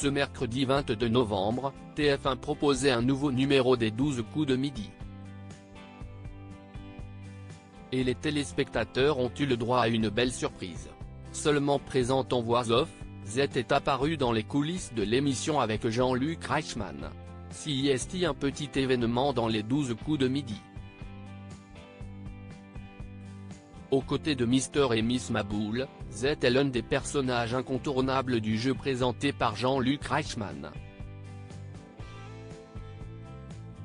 Ce mercredi 22 novembre, TF1 proposait un nouveau numéro des 12 coups de midi. Et les téléspectateurs ont eu le droit à une belle surprise. Seulement présente en voix off, Z est apparu dans les coulisses de l'émission avec Jean-Luc Reichmann. CIST, un petit événement dans les 12 coups de midi. Aux côtés de Mister et Miss Maboul, Z est l'un des personnages incontournables du jeu présenté par Jean-Luc Reichmann.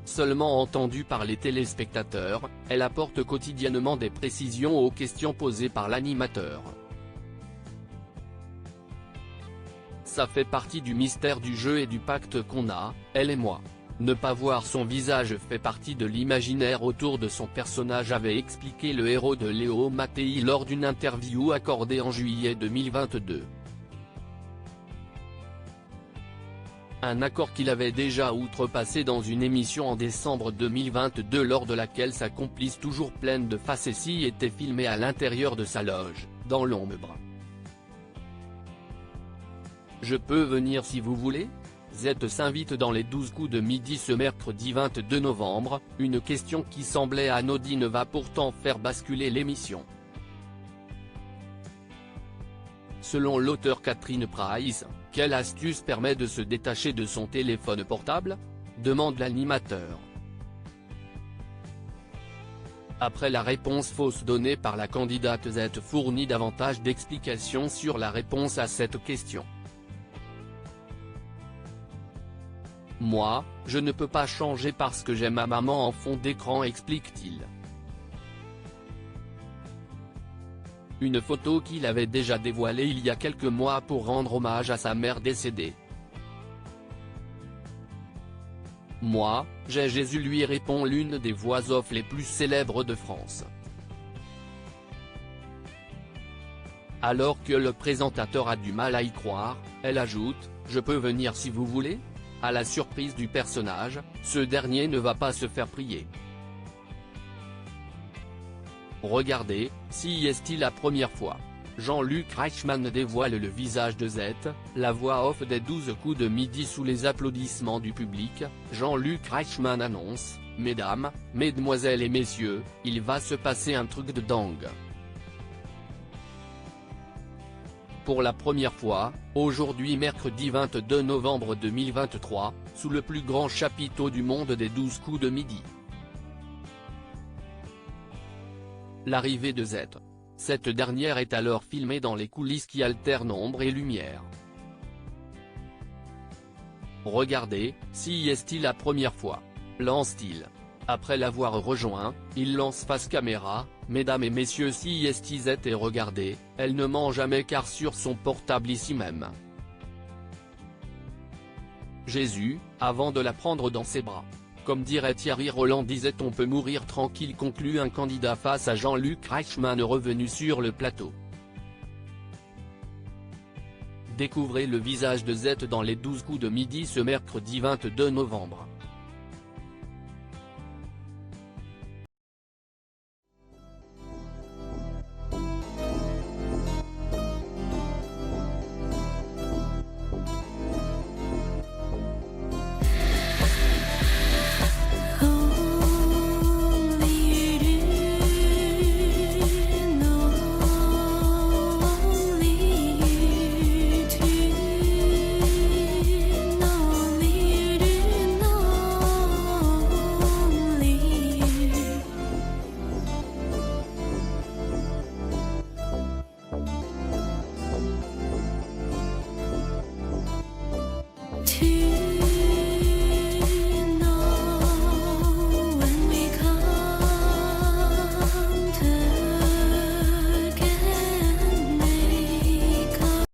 Seulement entendue par les téléspectateurs, elle apporte quotidiennement des précisions aux questions posées par l'animateur. Ça fait partie du mystère du jeu et du pacte qu'on a, elle et moi. Ne pas voir son visage fait partie de l'imaginaire autour de son personnage, avait expliqué le héros de Léo Mattei lors d'une interview accordée en juillet 2022. Un accord qu'il avait déjà outrepassé dans une émission en décembre 2022 lors de laquelle sa complice toujours pleine de facéties était filmée à l'intérieur de sa loge, dans l'ombre. Je peux venir si vous voulez ? Z s'invite dans les 12 coups de midi ce mercredi 22 novembre, une question qui semblait anodine va pourtant faire basculer l'émission. Selon l'auteur Catherine Price, quelle astuce permet de se détacher de son téléphone portable ? Demande l'animateur. Après la réponse fausse donnée par la candidate, Z fournit davantage d'explications sur la réponse à cette question. Moi, je ne peux pas changer parce que j'ai ma maman en fond d'écran, explique-t-il. Une photo qu'il avait déjà dévoilée il y a quelques mois pour rendre hommage à sa mère décédée. Moi, j'ai Jésus, lui répond l'une des voix off les plus célèbres de France. Alors que le présentateur a du mal à y croire, elle ajoute « Je peux venir si vous voulez ?» À la surprise du personnage, ce dernier ne va pas se faire prier. Regardez, CIST la première fois. Jean-Luc Reichmann dévoile le visage de Z, la voix off des 12 coups de midi sous les applaudissements du public. Jean-Luc Reichmann annonce « Mesdames, Mesdemoiselles et Messieurs, il va se passer un truc de dingue. » Pour la première fois, aujourd'hui mercredi 22 novembre 2023, sous le plus grand chapiteau du monde des 12 coups de midi. L'arrivée de Z. Cette dernière est alors filmée dans les coulisses qui alternent ombre et lumière. Regardez, CIST la première fois. Lance-t-il. Après l'avoir rejoint, il lance face caméra, « Mesdames et messieurs, CIST Z et regardez, elle ne ment jamais car sur son portable ici même. » Jésus, avant de la prendre dans ses bras. Comme dirait Thierry Roland, disait on peut mourir tranquille, conclut un candidat face à Jean-Luc Reichmann revenu sur le plateau. Découvrez le visage de Z dans les 12 coups de midi ce mercredi 22 novembre.